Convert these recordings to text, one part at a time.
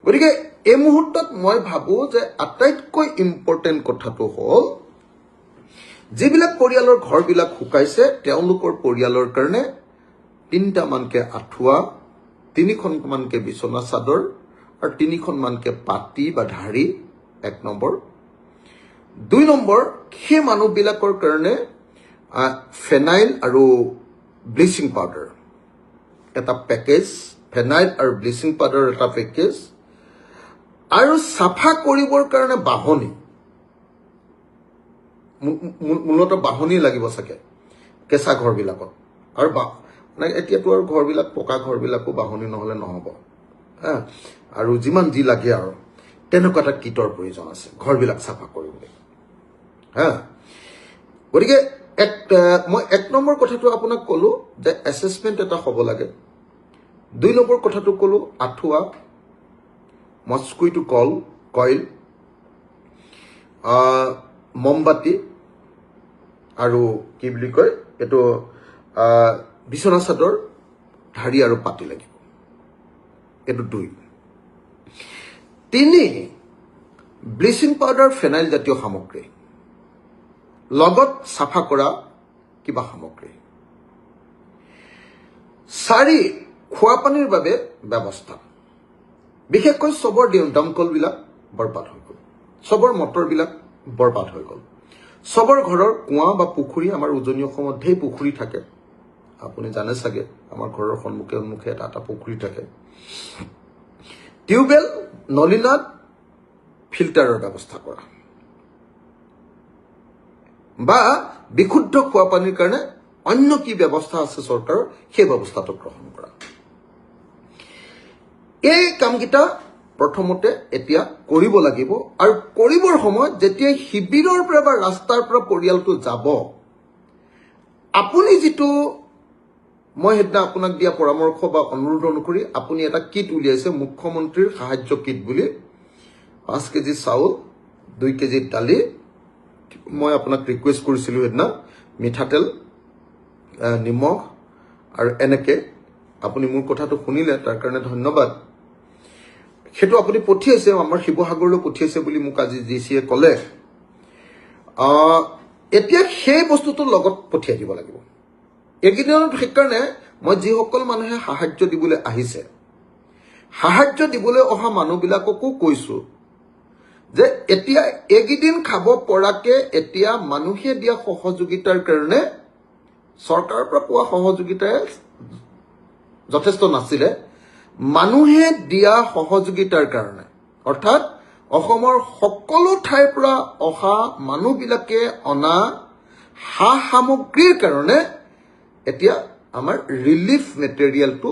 গতিকে এই মুহূৰ্তত মই ভাবো যে আটাইতকৈ ইম্পৰ্টেণ্ট কথাটো হ'ল যিবিলাক পৰিয়ালৰ ঘৰবিলাক শুকাইছে তেওঁলোকৰ পৰিয়ালৰ কাৰণে 3টা মানকে আঁঠুৱা 3খন মানকে বিছনা চাদৰ আৰু 3খন মানকে পাতি বা ধাৰি 1 নম্বৰ 2 নম্বৰ সেই মানুহবিলাকৰ কাৰণে ফেনাইল আৰু ব্লিচিং পাউডাৰ এটা পেকেজ ফেনাইল আৰু ব্লিচিং পাউডাৰ এটা পেকেজ আৰু সাফা কৰিবৰ কাৰণে বাহনী মূলত বাহনী লাগিব চাগে কেঁচা ঘৰবিলাকত আৰু মানে এতিয়াতো আৰু ঘৰবিলাক পকা ঘৰবিলাকো বাহনী নহ'লে নহ'ব আৰু যিমান যি লাগে আৰু তেনেকুৱা এটা কিটৰ প্ৰয়োজন আছে ঘৰবিলাক চাফা কৰিবলৈ গতিকে মই 1 নম্বৰ কথাটো আপোনাক ক'লো যে এছেছমেণ্ট এটা হ'ব লাগে 2 নম্বৰ কথাটো ক'লো আঁঠুৱা মস্কুইটো কইল মমবাতি আৰু কি বুলি কয় এইটো বিছনা চাদৰ ধাৰি আৰু পাতি লাগিব এইটো 2 3 ব্লিচিং পাউডাৰ ফেনাইল জাতীয় সামগ্ৰী লগত সাফা কৰা কিবা সামগ্ৰী 4 খোৱা পানীৰ বাবে ব্যৱস্থা বিশেষকৈ সবৰ দমকলবিলাক বৰবাদ হৈ গ'ল সবৰ মটৰবিলাক বৰবাদ হৈ গ'ল সবৰ ঘৰৰ কুঁৱা বা পুখুৰী আমাৰ উজনি অসমত ঢেৰ পুখুৰী থাকে আপুনি জানে চাগে আমাৰ ঘৰৰ সন্মুখে এটা পুখুৰী থাকে টিউবৱেল নলীনাদ ফিল্টাৰৰ ব্যৱস্থা কৰা বা বিশুদ্ধ খোৱা পানীৰ কাৰণে অন্য কি ব্যৱস্থা আছে চৰকাৰৰ সেই ব্যৱস্থাটো গ্ৰহণ কৰা এই কামকেইটা প্ৰথমতে এতিয়া কৰিব লাগিব আৰু কৰিবৰ সময়ত যেতিয়া শিবিৰৰ পৰা বা ৰাস্তাৰ পৰা পৰিয়ালটো যাব আপুনি যিটো মই হেদিনা আপোনাক দিয়া পৰামৰ্শ বা অনুৰোধ অনুসৰি আপুনি এটা কিট উলিয়াইছে মুখ্যমন্ত্ৰীৰ সাহায্য কিট বুলি 5 কেজি চাউল 2 কেজি দালি মই আপোনাক ৰিকুৱেষ্ট কৰিছিলোঁ হেদিনা মিঠাতেল নিমখ আৰু এনেকে আপুনি মোৰ কথাটো শুনিলে তাৰ কাৰণে ধন্যবাদ সেইটো আপুনি পঠিয়াইছে আমাৰ শিৱসাগৰলৈ পঠিয়াইছে বুলি মোক আজি ডিচিয়ে ক'লে এতিয়া সেই বস্তুটো লগত পঠিয়াই দিব লাগিব এইকেইদিনত সেইকাৰণে মই যিসকল মানুহে সাহায্য দিবলৈ আহিছে সাহায্য দিবলৈ অহা মানুহবিলাককো কৈছো যে এতিয়া এইকেইদিন খাব পৰাকে এতিয়া মানুহে দিয়া সহযোগিতাৰ কাৰণে চৰকাৰৰ পৰা পোৱা সহযোগিতাই যথেষ্ট নাছিলে মানুহে দিয়া সহযোগিতাৰ কাৰণে অৰ্থাৎ অসমৰ সকলো ঠাইৰ পৰা অহা মানুহবিলাকে অনা সামগ্ৰীৰ কাৰণে এতিয়া আমাৰ ৰিলিফ মেটেৰিয়েলটো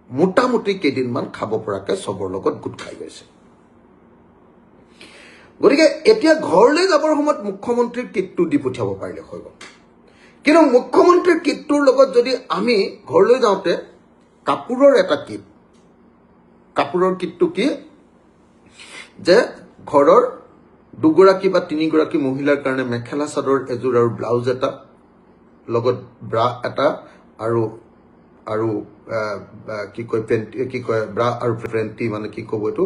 মোটামুটি কেইদিনমান খাব পৰাকে সবৰ লগত গোট খাই গৈছে গতিকে এতিয়া ঘৰলৈ যাবৰ সময়ত মুখ্যমন্ত্ৰীৰ কিটটো দি পঠিয়াব পাৰিলে হৈ গ'ল কিন্তু মুখ্যমন্ত্ৰীৰ কিটটোৰ লগত যদি আমি ঘৰলৈ যাওঁতে কাপোৰৰ এটা কিট কাপোৰৰ কিটটো কি যে ঘৰৰ 2গৰাকী বা 3গৰাকী মহিলাৰ কাৰণে মেখেলা চাদৰ এযোৰ আৰু ব্লাউজ এটা লগত ব্ৰা এটা আৰু আৰু কি কয় ব্ৰা আৰু পেণ্টি মানে কি ক'ব এইটো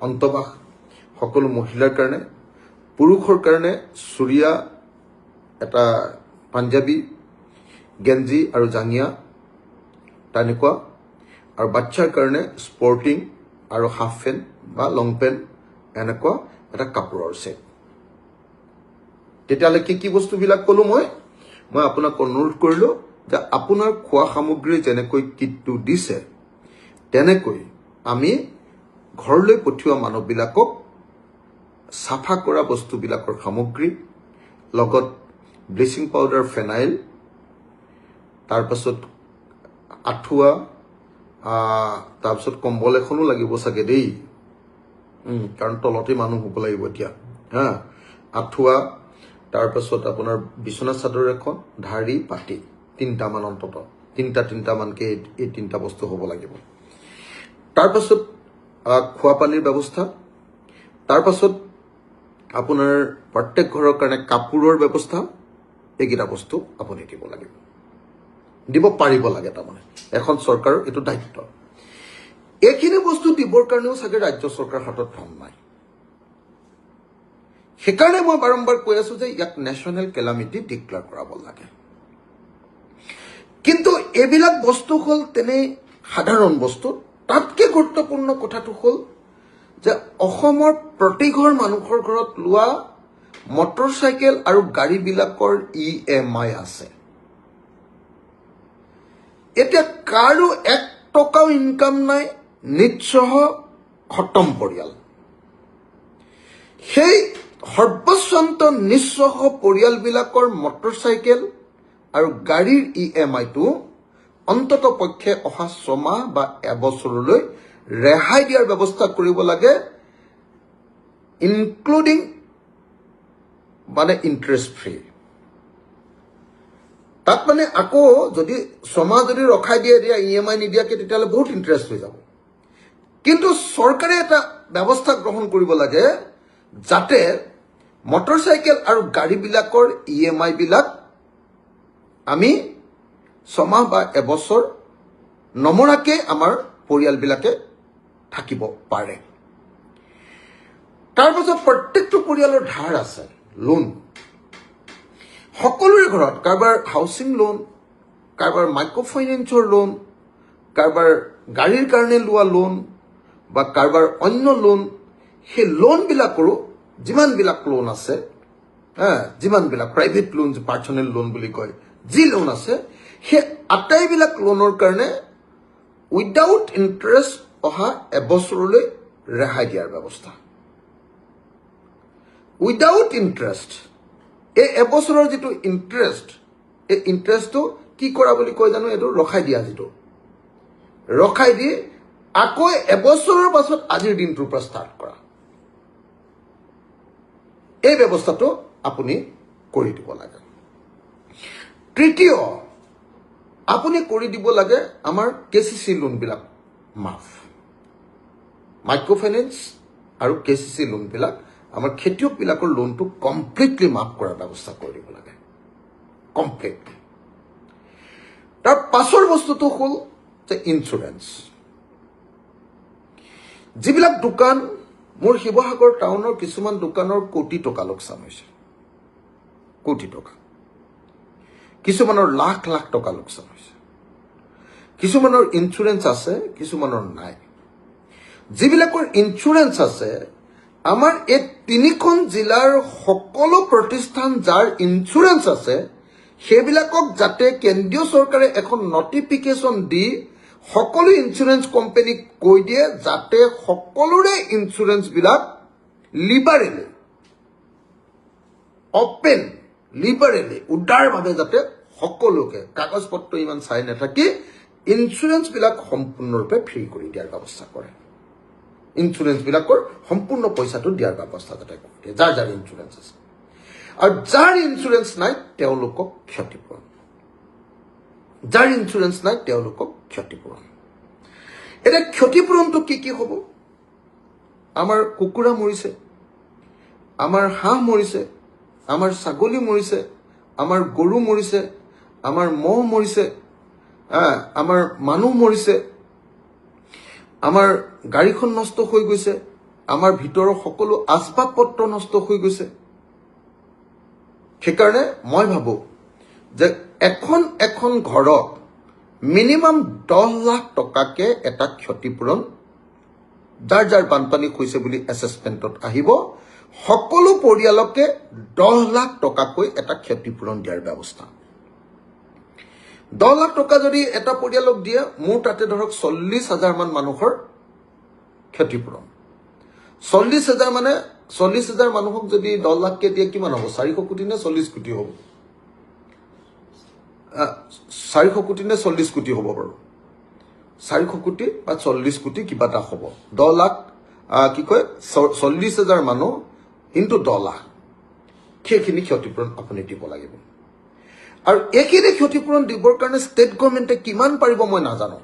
অন্তবাস সকলো মহিলাৰ কাৰণে পুৰুষৰ কাৰণে চুৰিয়া এটা পাঞ্জাবী গেঞ্জি আৰু জাঙিয়া তেনেকুৱা আৰু বাচ্চাৰ কাৰণে স্পৰ্টিং আৰু হাফ পেণ্ট বা লং পেণ্ট এনেকুৱা এটা কাপোৰৰ সেট তেতিয়াহ'লে কি বস্তুবিলাক ক'লো মই আপোনাক অনুৰোধ কৰিলো যে আপোনাৰ খোৱা সামগ্ৰী যেনেকৈ কিটটো দিছে তেনেকৈ আমি ঘৰলৈ পঠিওৱা মানুহবিলাকক সাফা কৰা বস্তুবিলাকৰ সামগ্ৰী লগত ব্লিচিং পাউডাৰ ফেনাইল তাৰপাছত আঁঠুৱা তাৰপিছত কম্বল এখনো লাগিব চাগে দেই কাৰণ তলতে মানুহ হ'ব লাগিব এতিয়া আঁঠুৱা তাৰপাছত আপোনাৰ বিছনা চাদৰ এখন ধাৰি পাতি 3টা মান অন্তত 3টা মানকে এই 3টা বস্তু হ'ব লাগিব তাৰপাছত খোৱা পানীৰ ব্যৱস্থা তাৰপাছত আপোনাৰ প্ৰত্যেক ঘৰৰ কাৰণে কাপোৰৰ ব্যৱস্থা এইকেইটা বস্তু আপুনি দিব লাগিব দিব পাৰিব লাগে তাৰমানে এখন চৰকাৰৰ এইটো দায়িত্ব এইখিনি বস্তু দিবৰ কাৰণেও চাগে ৰাজ্য চৰকাৰৰ হাতত ধন নাই সেইকাৰণে মই বাৰম্বাৰ কৈ আছো যে ইয়াক নেশ্যনেল কেলামিটি ডিক্লেয়াৰ কৰাব লাগে কিন্তু এইবিলাক বস্তু হ'ল তেনে সাধাৰণ বস্তু তাতকৈ গুৰুত্বপূৰ্ণ কথাটো হ'ল যে অসমৰ প্ৰতিঘৰ মানুহৰ ঘৰত লোৱা মটৰচাইকেল আৰু গাড়ীবিলাকৰ EMI আছে এতিয়া কাৰো 1 টকাও ইনকাম নাই নিশ্চয় খতম পৰিয়াল সেই সৰ্বস্বান্ত নিঃস্ব পৰিয়ালবিলাকৰ মটৰচাইকেল আৰু গাড়ীৰ EMI-টো অন্তত পক্ষে অহা 6 মাহ বা এবছৰলৈ ৰেহাই দিয়াৰ ব্যৱস্থা কৰিব লাগে ইনক্লুডিং মানে ইন্টাৰেষ্ট ফ্ৰী তাত মানে আকৌ যদি 6 মাহ যদি ৰখাই দিয়ে EMI নিদিয়াকে তেতিয়াহ'লে বহুত ইন্টাৰেষ্ট হৈ যাব কিন্তু চৰকাৰে এটা ব্যৱস্থা গ্ৰহণ কৰিব লাগে যাতে মটৰচাইকেল আৰু গাড়ীবিলাকৰ EMI বিলাক আমি 6 মাহ বা এবছৰ নমৰাকে আমাৰ পৰিয়ালবিলাকে থাকিব পাৰে তাৰ পাছত প্ৰত্যেকটো পৰিয়ালৰ ধাৰ আছে লোন সকলোৰে ঘৰত কাৰোবাৰ হাউচিং লোন কাৰোবাৰ মাইক্ৰ' ফাইনেন্সৰ লোন কাৰোবাৰ গাড়ীৰ কাৰণে লোৱা লোন বা কাৰোবাৰ অন্য লোন সেই লোনবিলাকৰো যিমানবিলাক লোন আছে যিমানবিলাক প্ৰাইভেট লোন পাৰ্চনেল লোন বুলি কয় যি লোন আছে সেই আটাইবিলাক লোনৰ কাৰণে উইদাউট ইন্টাৰেষ্ট অহা এবছৰলৈ ৰেহাই দিয়াৰ ব্যৱস্থা উইদাউট ইন্টাৰেষ্ট এই এবছৰৰ যিটো ইন্টাৰেষ্ট এই ইন্টাৰেষ্টটো কি কৰা বুলি কয় জানো এইটো ৰখাই দিয়া যিটো ৰখাই দি আকৌ এবছৰৰ পাছত আজিৰ দিনটোৰ পৰা ষ্টাৰ্ট কৰা এই ব্যৱস্থাটো আপুনি কৰি দিব লাগে তৃতীয় আপুনি কৰি দিব লাগে আমাৰ KCC লোনবিলাক মাফ মাইক্ৰ' ফাইনেন্স আৰু KCC লোনবিলাক আমাৰ খেতিয়কবিলাকৰ লোনটো কমপ্লিটলি মাফ কৰাৰ ব্যৱস্থা কৰি দিব লাগে কমপ্লিটলি তাৰ পাছৰ বস্তুটো হ'ল যে ইঞ্চুৰেঞ্চ যিবিলাক দোকান মোৰ শিৱসাগৰ টাউনৰ কিছুমান দোকানৰ কোটি টকা লোকচান হৈছে কোটি টকা কিছুমানৰ লাখ লাখ টকা লোকচান হৈছে কিছুমানৰ ইঞ্চুৰেঞ্চ আছে কিছুমানৰ নাই যিবিলাকৰ ইঞ্চুৰেঞ্চ আছে আমাৰ এই 3খন জিলাৰ সকলো প্ৰতিষ্ঠান যাৰ ইঞ্চুৰেঞ্চ আছে সেইবিলাকক যাতে কেন্দ্ৰীয় চৰকাৰে এখন নটিফিকেশ্যন দি সকলো ইঞ্চুৰেঞ্চ কোম্পানীক কৈ দিয়ে যাতে সকলোৰে ইঞ্চুৰেঞ্চবিলাক লিবাৰেলি অপেন লিবাৰেলি উদাৰভাৱে যাতে সকলোকে কাগজ পত্ৰ ইমান চাই নাথাকি ইঞ্চুৰেঞ্চবিলাক সম্পূৰ্ণৰূপে ফ্ৰী কৰি দিয়াৰ ব্যৱস্থা কৰে ইঞ্চুৰেঞ্চবিলাকৰ সম্পূৰ্ণ পইচাটো দিয়াৰ ব্যৱস্থা যাতে কৰি দিয়ে যাৰ যাৰ ইঞ্চুৰেঞ্চ আছে আৰু যাৰ ইঞ্চুৰেঞ্চ নাই তেওঁলোকক ক্ষতিপূৰণ যাৰ ইঞ্চুৰেঞ্চ নাই তেওঁলোকক ক্ষতিপূৰণ এতিয়া ক্ষতিপূৰণটো কি হ'ব আমাৰ কুকুৰা মৰিছে আমাৰ হাঁহ মৰিছে আমাৰ ছাগলী মৰিছে আমাৰ গৰু মৰিছে আমাৰ মহ মৰিছে আমাৰ মানুহ মৰিছে আমাৰ গাড়ীখন নষ্ট হৈ গৈছে আমাৰ ভিতৰৰ সকলো আচবাব পত্ৰ নষ্ট হৈ গৈছে সেইকাৰণে মই ভাবো যে এখন ঘৰত মিনিমাম 10 লাখ টকাকে এটা ক্ষতিপূৰণ যাৰ যাৰ বানপানী হৈছে বুলি এছেছমেণ্টত আহিব সকলো পৰিয়ালকে 10 লাখ টকাকৈ এটা ক্ষতিপূৰণ দিয়াৰ ব্যৱস্থা 10 লাখ টকা যদি এটা পৰিয়ালক দিয়ে মোৰ তাতে ধৰক 40,000 মান মানুহৰ ক্ষতিপূৰণ 40,000 মানে 40,000 মানুহক যদি 10 লাখকে দিয়ে কিমান হ'ব 400 কোটি নে 40 কোটি হ'ব 400 কোটি নে 40 কোটি হ'ব বাৰু 400 কোটি বা 40 কোটি কিবা এটা হ'ব 10 লাখ কি কয় 40,000 মানুহ ইনটু 10 লাখ সেইখিনি ক্ষতিপূৰণ আপুনি দিব লাগিব আৰু এইখিনি ক্ষতিপূৰণ দিবৰ কাৰণে ষ্টেট গভৰ্ণমেণ্টে কিমান পাৰিব মই নাজানো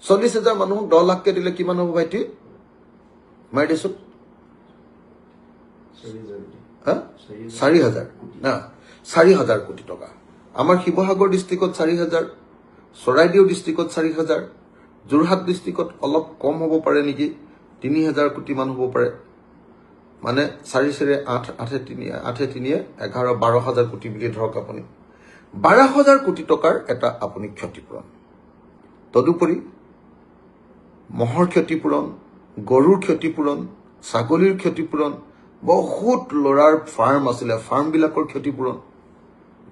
40,000 মানুহক 10 লাখকে দিলে কিমান হ'ব ভাইটি মাই দিছো 4,000 না 4,000 কোটি টকা আমাৰ শিৱসাগৰ ডিষ্ট্ৰিক্টত 4,000 চৰাইদেউ ডিষ্ট্ৰিক্টত 4,000 যোৰহাট ডিষ্ট্ৰিক্টত অলপ কম হ'ব পাৰে নেকি ৩,০০০ কোটি মান হ'ব পাৰে মানে ৪-৪ ৮ ৩ 11 ১২,০০০ কোটি বুলি ধৰক আপুনি ১২,০০০ কোটি টকাৰ এটা আপুনি ক্ষতিপূৰণ তদুপৰি মহৰ ক্ষতিপূৰণ গৰুৰ ক্ষতিপূৰণ ছাগলীৰ ক্ষতিপূৰণ বহুত ল'ৰাৰ ফাৰ্ম আছিলে ফাৰ্মবিলাকৰ ক্ষতিপূৰণ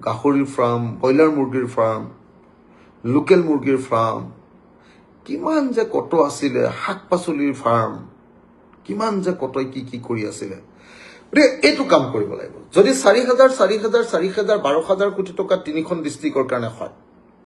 গাহৰিৰ ফাৰ্ম ব্ৰইলাৰ মুৰ্গীৰ ফাৰ্ম লোকেল মুৰ্গীৰ ফাৰ্ম কিমান যে কত আছিলে শাক পাচলিৰ ফাৰ্ম কিমান যে কতই কি কৰি আছিলে এইটো কাম কৰিব লাগিব যদি ৪,০০০ ৪,০০০ ৪,০০০ ১২,০০০ কোটি টকা তিনিখন ডিষ্ট্ৰিক্টৰ কাৰণে হয়